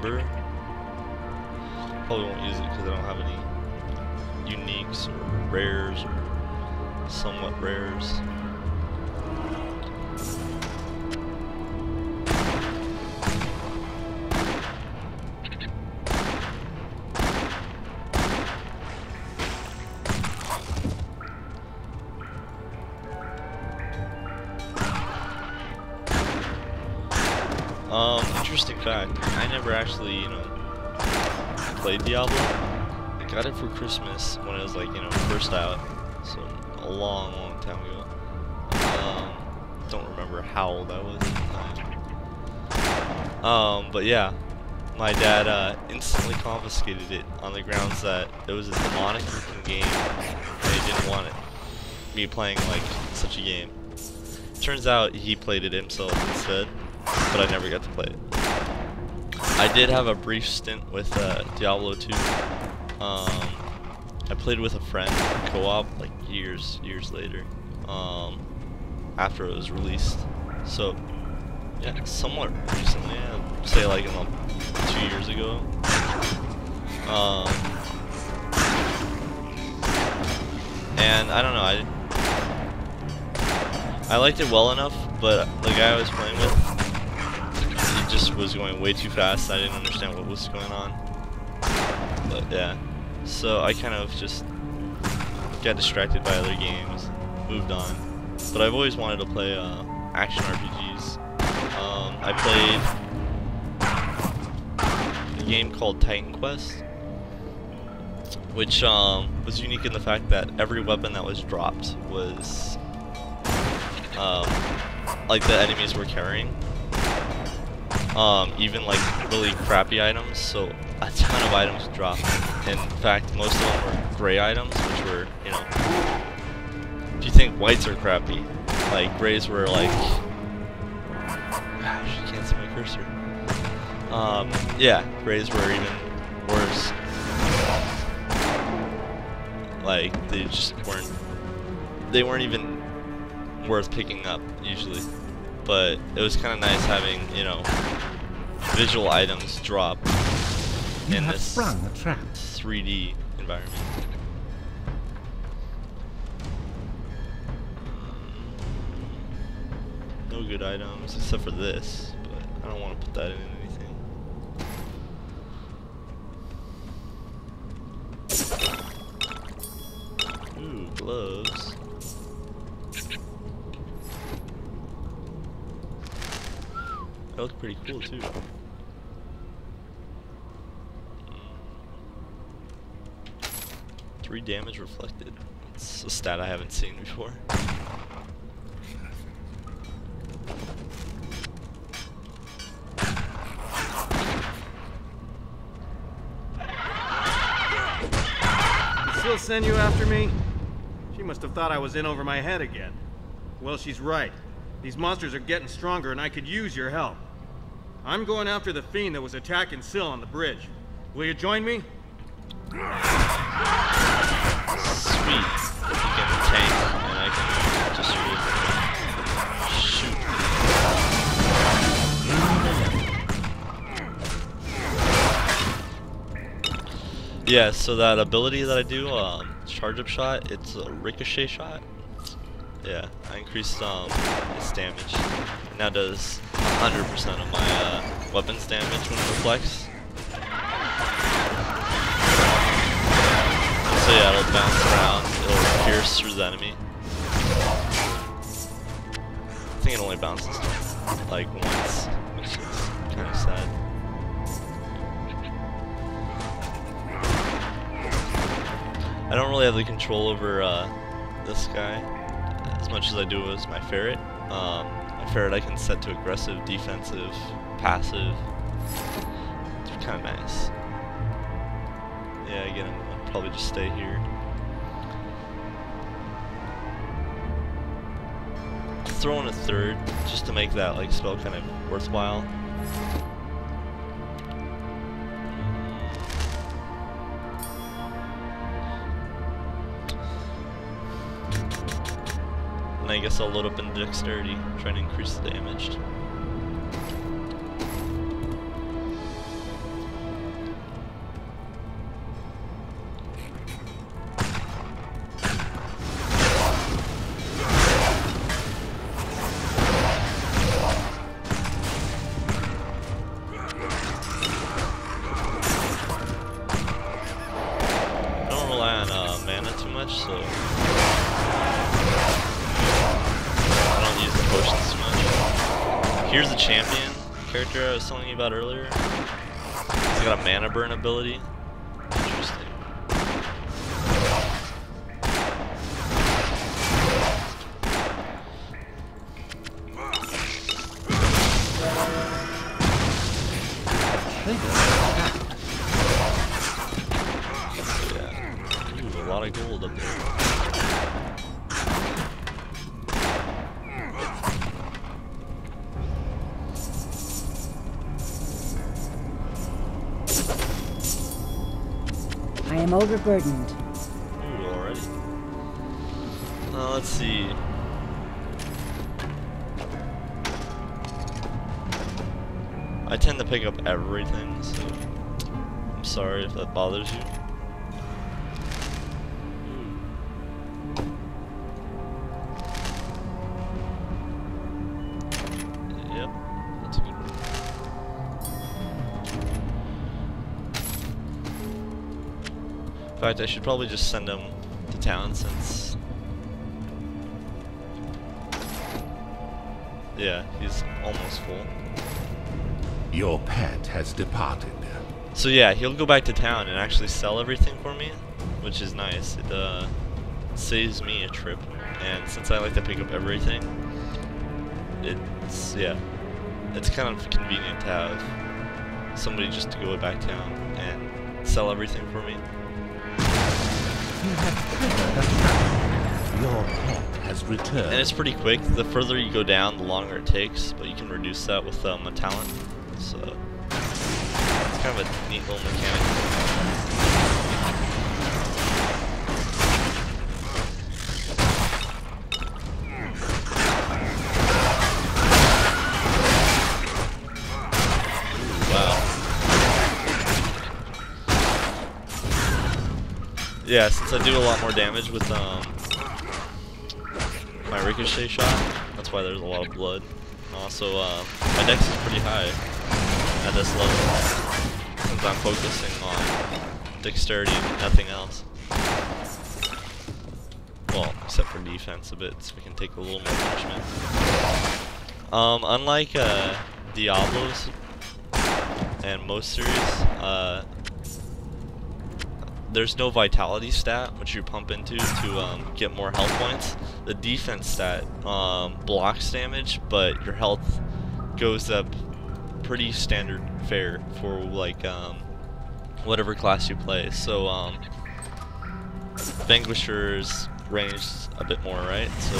remember. Probably won't use it because I don't have any uniques or rares or somewhat rares. Interesting fact, I never actually, played Diablo. I got it for Christmas when it was like, first out, so a long, long time ago. Don't remember how old I was at the time. But yeah, my dad instantly confiscated it on the grounds that it was a demonic looking game and he didn't want me playing like such a game. Turns out he played it himself instead, but I never got to play it. I did have a brief stint with Diablo 2. I played with a friend co-op like years later, after it was released. So yeah, somewhat recently, I'd say like 2 years ago. And I don't know, I liked it well enough, but the guy I was playing with, he just was going way too fast. I didn't understand what was going on. But yeah, so I kind of just got distracted by other games, moved on. But I've always wanted to play action RPGs. I played a game called Titan Quest, which was unique in the fact that every weapon that was dropped was like the enemies were carrying. Even like really crappy items, so a ton of items dropped. In fact, most of them were gray items, which were, if you think whites are crappy, like grays were like, gosh, you can't see my cursor. Yeah, grays were even worse. Like they just weren't even worth picking up usually. But it was kind of nice having, visual items drop in this 3D environment. No good items except for this, but I don't want to put that in anything. Ooh, gloves. They look pretty cool too. 3 damage reflected. It's a stat I haven't seen before. Did Sil send you after me? She must have thought I was in over my head again. Well, she's right. These monsters are getting stronger and I could use your help. I'm going after the fiend that was attacking Sil on the bridge. Will you join me? Sweet. You can tank and I can just shoot. Yeah, so that ability that I do, charge up shot, it's a ricochet shot. Yeah, I increased its damage. It now does 100% of my weapons damage when it reflects. So yeah, it'll bounce around, it'll pierce through the enemy. I think it only bounces like once, which is kind of sad. I don't really have the control over this guy as much as I do with my ferret. My ferret I can set to aggressive, defensive, passive. It's kind of nice. Yeah, again, I'll probably just stay here. Throw in a third just to make that like spell kind of worthwhile. And I guess I'll load up in dexterity, trying to increase the damage. Here's the champion character I was telling you about earlier. He's got a mana burn ability. Interesting. Yeah. Ooh, a lot of gold up there. I am overburdened. Ooh, already. Let's see. I tend to pick up everything, so I'm sorry if that bothers you. Yep, that's a good one. In fact, I should probably just send him to town since... Yeah, he's almost full. Your pet has departed. So yeah, he'll go back to town and actually sell everything for me, which is nice. It saves me a trip, and since I like to pick up everything, it's kind of convenient to have somebody just to go back to town and sell everything for me. You have triggered a trap. Your pet has returned. And it's pretty quick. The further you go down, the longer it takes, but you can reduce that with a talent. So it's kind of a neat little mechanic. Wow. Yeah, since I do a lot more damage with my ricochet shot, that's why there's a lot of blood. Also, my dex is pretty high at this level, since I'm focusing on dexterity and nothing else. Well, except for defense a bit, so we can take a little more punishment. Unlike Diablos and most series, there's no vitality stat, which you pump into to get more health points. The defense stat blocks damage, but your health goes up pretty standard fare for like whatever class you play. So Vanquisher's ranged a bit more, right? So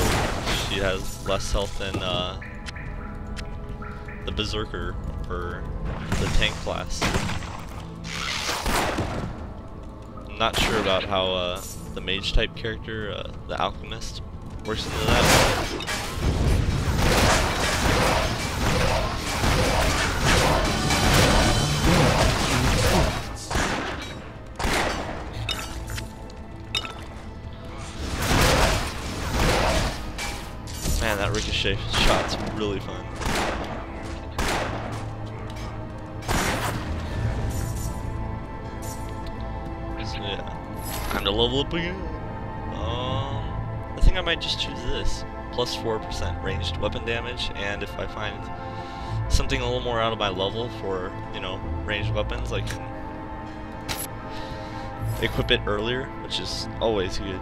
she has less health than the Berserker or the tank class. I'm not sure about how the mage type character, the alchemist, works into that. Man, that ricochet shot's really fun. So yeah, time to level up again. I think I might just choose this. Plus 4% ranged weapon damage, and if I find something a little more out of my level for, you know, ranged weapons, I can equip it earlier, which is always good.